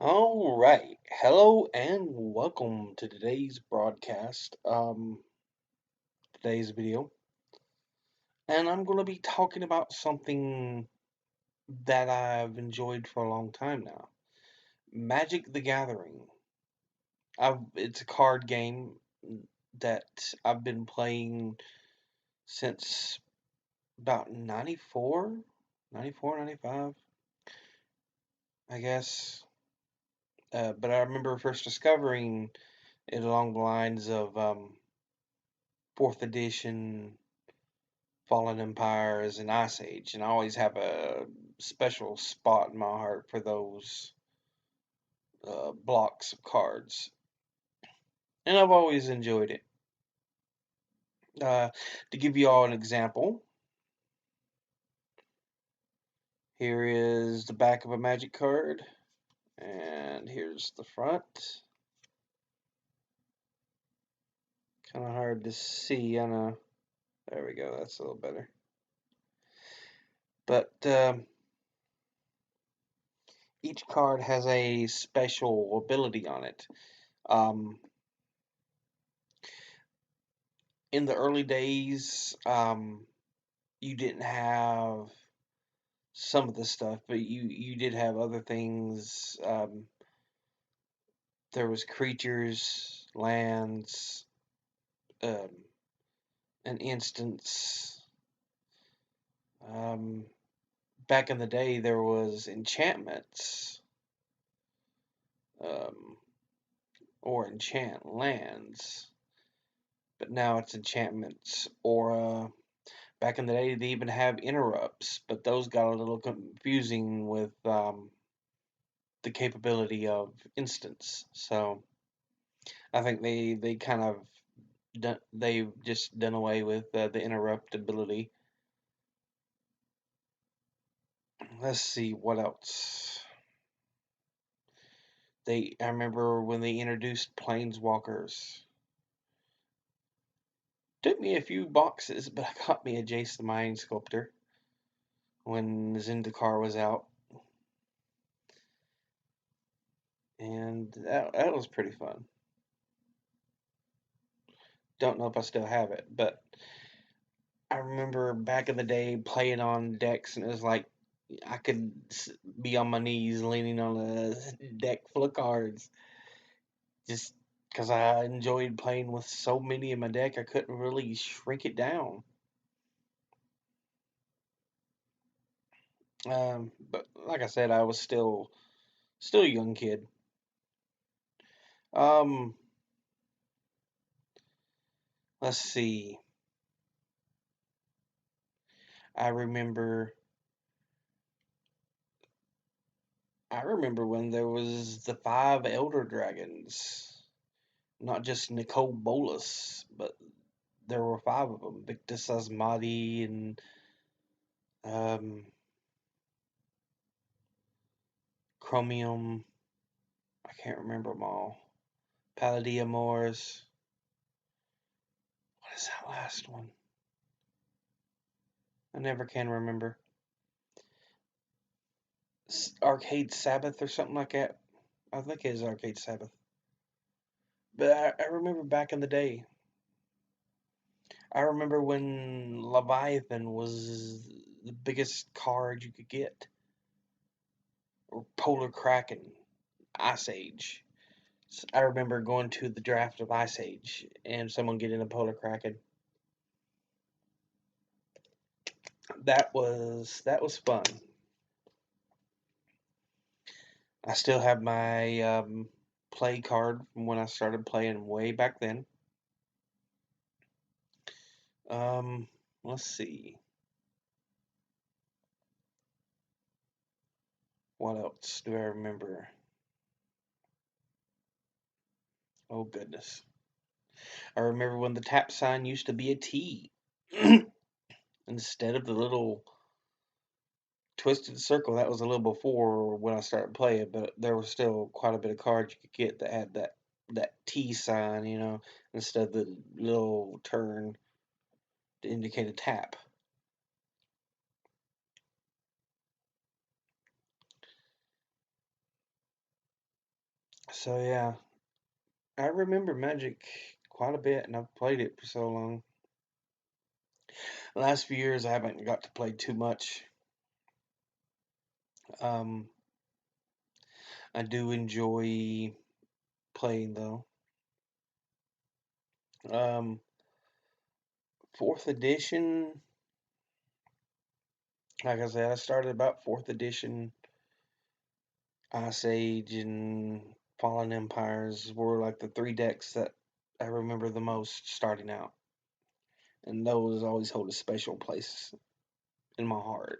All right. Hello and welcome to today's broadcast, today's video. And I'm going to be talking about something that I've enjoyed for a long time now. Magic the Gathering. It's a card game that I've been playing since about 95, I guess. But I remember first discovering it along the lines of 4th edition Fallen Empires and Ice Age, and I always have a special spot in my heart for those blocks of cards, and I've always enjoyed it. To give you all an example, here is the back of a Magic card, and here's the front. Kind of hard to see, I know. There we go, that's a little better. But each card has a special ability on it. Um, in the early days, you didn't have some of the stuff, but you did have other things. There was creatures, lands, um, an instance. Um, Back in the day, there was enchantments, um, or enchant lands, but now it's enchantments. Or back in the day, they even have interrupts, but those got a little confusing with the capability of instance. So I think they kind of they've just done away with the interruptibility. Let's see what else. I remember when they introduced planeswalkers. Took me a few boxes, but I got me a Jace the Mind Sculptor when Zendikar was out, and that was pretty fun. Don't know if I still have it, but I remember back in the day playing on decks, and it was like I could be on my knees leaning on a deck full of cards, just because I enjoyed playing with so many in my deck. I couldn't really shrink it down. But like I said, I was still a young kid. Um, let's see. I remember I remember when there was the five Elder Dragons, not just Nicol Bolas, but there were five of them. Victus Asmati and um, Chromium. I can't remember them all. Palladia Mors. What is that last one? I never can remember. Arcade Sabbath or something like that. I think it is Arcade Sabbath. But I remember back in the day. I remember when Leviathan was the biggest card you could get. Or Polar Kraken, Ice Age. I remember going to the draft of Ice Age and someone getting a Polar Kraken. That was fun. I still have my play card from when I started playing way back then. Um, let's see. What else do I remember? Oh goodness. I remember when the tap sign used to be a T instead of the little twisted circle. That was a little before when I started playing, but there was still quite a bit of cards you could get that had that T sign, instead of the little turn to indicate a tap. So yeah, I remember Magic quite a bit, and I've played it for so long. The last few years, I haven't got to play too much. Um, I do enjoy playing though. Um, Fourth edition, like I said, I started about fourth edition. Ice Age and Fallen Empires were like the three decks that I remember the most starting out, and those always hold a special place in my heart.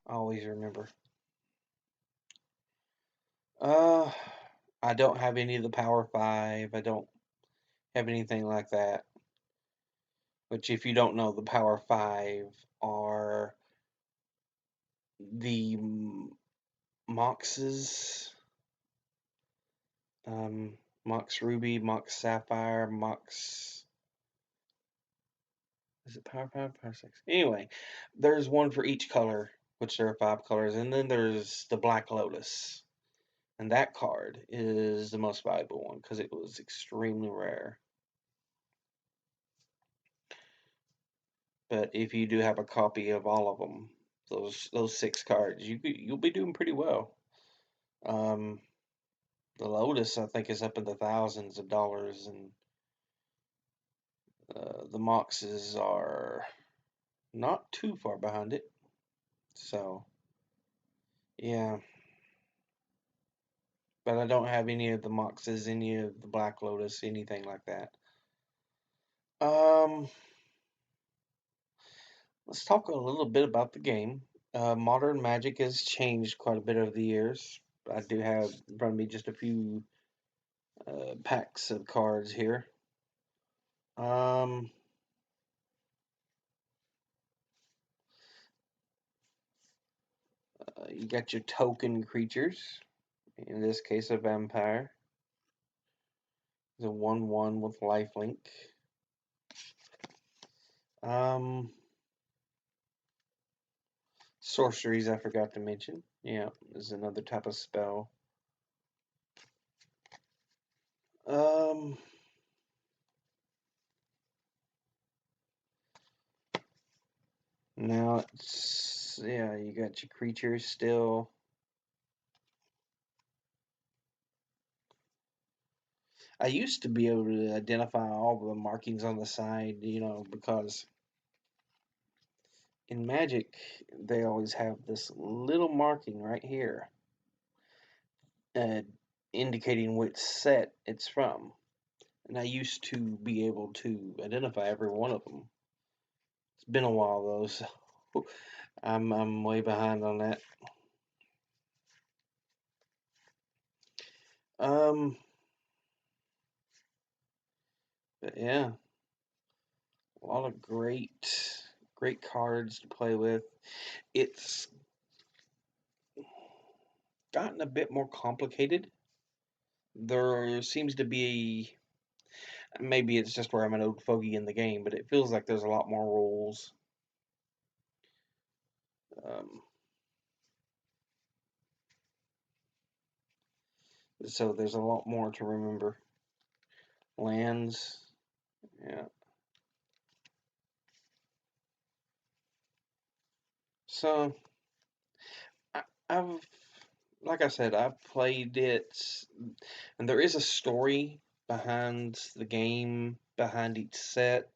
I always remember. Uh, I don't have any of the Power Five. I don't have anything like that. Which, if you don't know, the Power Five are the Moxes, Mox Ruby, Mox Sapphire, Mox. Is it Power Five, Power Six? Anyway, there's one for each color, which there are five colors, and then there's the Black Lotus, and that card is the most valuable one because it was extremely rare. But if you do have a copy of all of them, those six cards, you'll be doing pretty well. Um, the Lotus, I think, is up in the thousands of dollars, and the Moxes are not too far behind it. So, yeah, but I don't have any of the Moxes, any of the Black Lotus, anything like that. Um, let's talk a little bit about the game. Modern Magic has changed quite a bit over the years. I do have in front of me just a few packs of cards here. Um, you got your token creatures. In this case, a vampire. It's a 1/1 with lifelink. Um, Sorceries, I forgot to mention. Yeah, is another type of spell. Um, Now it's, yeah, you got your creatures still. I used to be able to identify all the markings on the side, because in Magic they always have this little marking right here, uh, indicating which set it's from. And I used to be able to identify every one of them. It's been a while though, so I'm way behind on that. Um, but yeah, a lot of great cards to play with. It's gotten a bit more complicated. There seems to be, maybe it's just where I'm an old fogey in the game, but it feels like there's a lot more rules. Um, so there's a lot more to remember. Lands, yeah. So I, I've, like I said, I've played it, and there is a story behind the game, behind each set,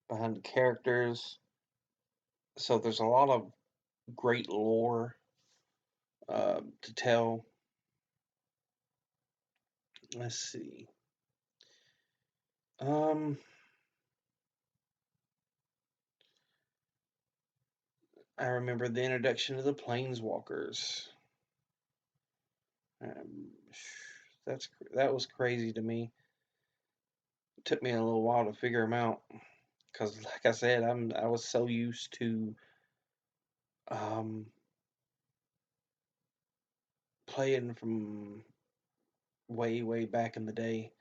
behind the characters. So there's a lot of great lore to tell. Let's see. Um, I remember the introduction of the Planeswalkers. Um, that was crazy to me. It took me a little while to figure them out because, like I said, I was so used to um, playing from way back in the day.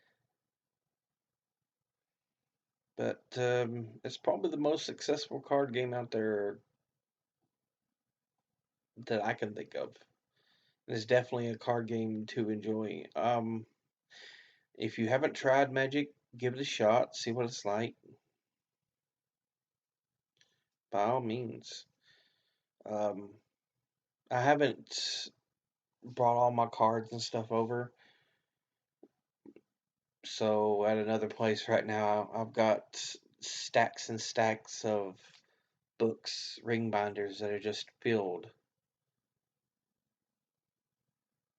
But it's probably the most successful card game out there that I can think of. It's definitely a card game to enjoy. If you haven't tried Magic, give it a shot, see what it's like. By all means. Um, I haven't brought all my cards and stuff over, so at another place right now, I've got stacks and stacks of books, ring binders that are just filled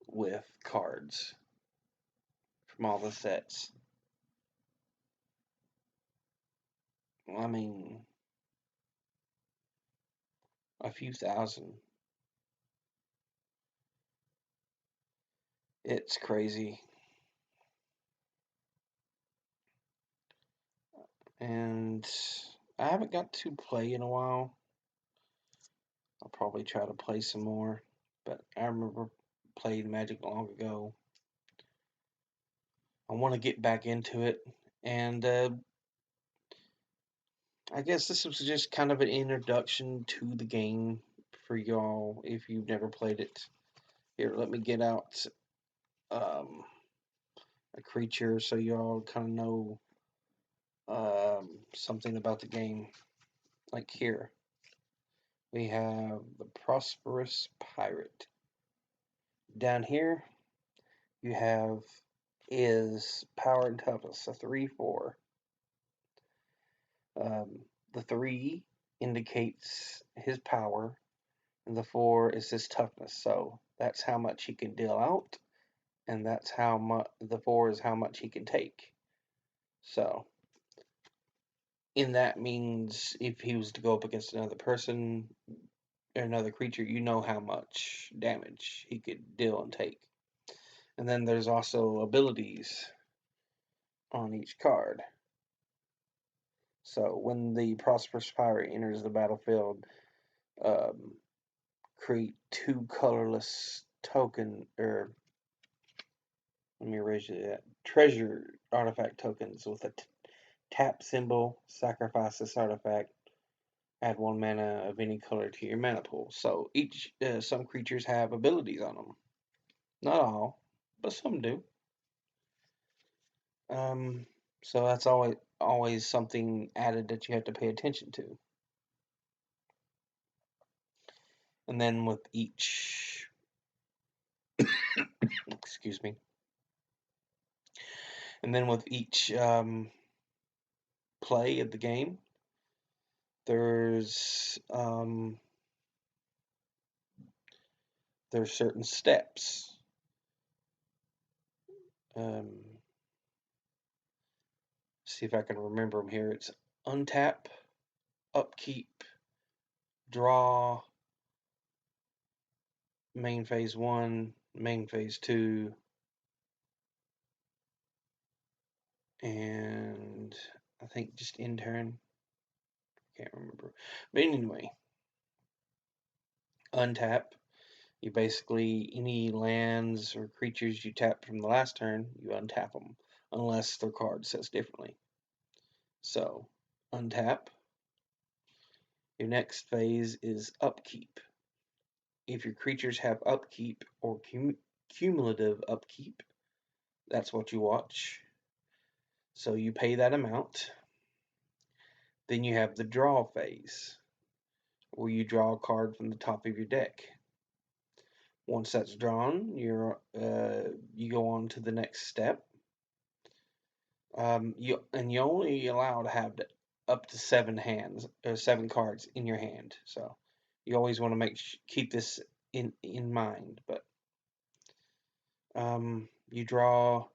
with cards from all the sets. I mean, a few thousand. It's crazy. And I haven't got to play in a while. I'll probably try to play some more. But I remember playing Magic long ago. I want to get back into it. And I guess this was just kind of an introduction to the game for y'all if you've never played it. Here, let me get out um, a creature so y'all kind of know something about the game. Like here, we have the Prosperous Pirate. Down here, you have is Power and Toughness, a 3/4. The 3 indicates his power, and the 4 is his toughness. So that's how much he can deal out, and that's how much the 4 is how much he can take. So, in that means if he was to go up against another person or another creature, you know how much damage he could deal and take. And then there's also abilities on each card. So when the Prosperous Pirate enters the battlefield, um, create 2 colorless token, or let me erase that, treasure artifact tokens with a tap symbol, sacrifice this artifact, add 1 mana of any color to your mana pool. So each, some creatures have abilities on them. Not all, but some do. Um, so that's always something added that you have to pay attention to. And then with each, excuse me, and then with each play of the game, there's certain steps. Um, see if I can remember them here. It's untap, upkeep, draw, main phase 1, main phase 2, and I think just in turn. Can't remember. But anyway, untap. You basically, any lands or creatures you tap from the last turn, you untap them, unless their card says differently. So, untap. Your next phase is upkeep. If your creatures have upkeep or cumulative upkeep, that's what you watch. So you pay that amount. Then you have the draw phase, where you draw a card from the top of your deck. Once that's drawn, you go on to the next step. You only allow to have up to 7 cards in your hand. So you always want to keep this in mind. But you draw,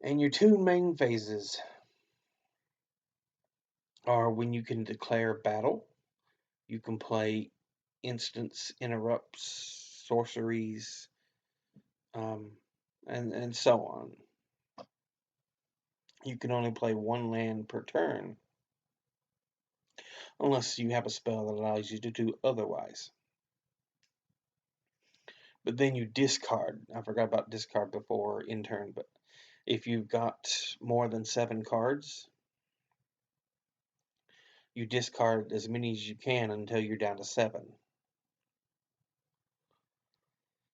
and your 2 main phases are when you can declare battle. You can play instants, interrupts, sorceries, um, and so on. You can only play 1 land per turn, unless you have a spell that allows you to do otherwise. But then you discard. I forgot about discard before in turn, but if you've got more than 7 cards, you discard as many as you can until you're down to 7.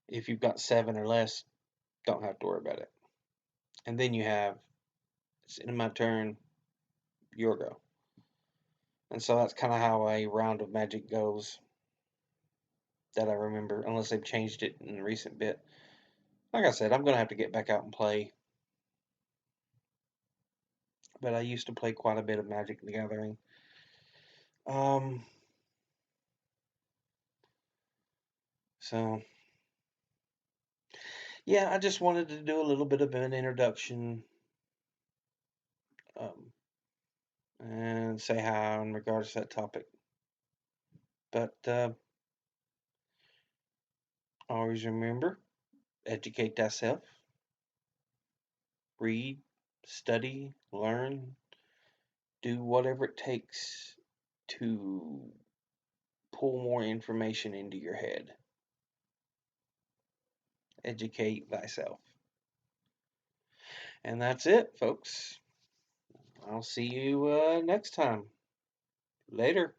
If you've got 7 or less, don't have to worry about it. And then you have, it's in my turn, your go. And so that's kind of how a round of Magic goes that I remember, unless they've changed it in the recent bit. Like I said, I'm going to have to get back out and play. But I used to play quite a bit of Magic the Gathering. So, yeah, I just wanted to do a little bit of an introduction um, and say hi in regards to that topic. But always remember, educate thyself, read, study, learn, do whatever it takes to pull more information into your head. Educate thyself. And that's it, folks. I'll see you next time. Later.